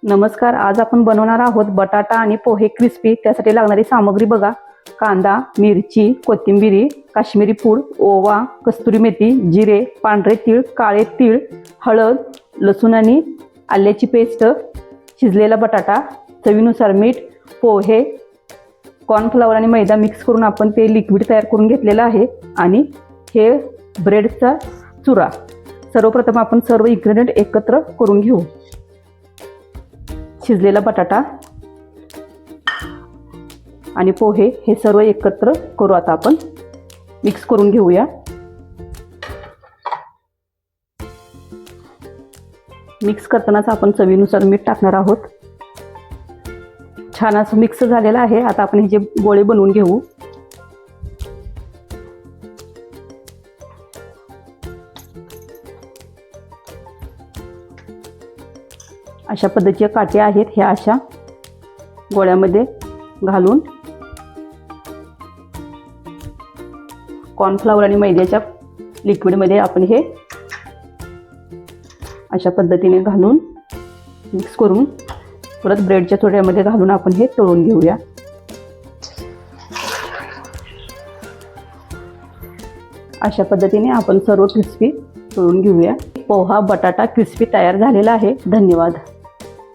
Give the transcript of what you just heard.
नमस्कार, आज आपण बनवणार आहोत बटाटा आणि पोहे क्रिस्पी। त्यासाठी लागणारी सामग्री बघा। कांदा, मिरची, कोथिंबीर, काश्मीरी पूड, ओवा, कस्तुरी मेथी, जिरे, पांढरे तीळ, काळे तीळ, हळद, लसूण आणि आल्याची पेस्ट, शिजलेला बटाटा, चवीनुसार मीठ, पोहे, कॉर्नफ्लॉवर आणि मैदा मिक्स करून आपण ते लिक्विड तयार करून घेतलेलं आहे। आणि हे ब्रेडचा चुरा। सर्वप्रथम आपण सर्व इन्ग्रेडियंट एकत्र करून घेऊ। शिजलेला बटाटा आणि पोहे हे सर्व एकत्र करू। आता आपण मिक्स करून घेऊया। मिक्स करतानाच आपण चवीनुसार मीठ टाकणार आहोत। छान असं मिक्स झालेलं आहे। आता आपण हे जे गोळे बनवून घेऊ। अशा पद्धतीच्या काट्या आहेत, ह्या अशा गोळ्यामध्ये घालून कॉर्नफ्लॉवर आणि मैद्याच्या लिक्विडमध्ये आपण हे अशा पद्धतीने घालून मिक्स करून परत ब्रेडच्या चुऱ्यामध्ये घालून आपण हे तळून घेऊया। अशा पद्धतीने आपण सर्व क्रिस्पी तळून घेऊया। पोहा बटाटा क्रिस्पी तयार झालेला आहे। धन्यवाद।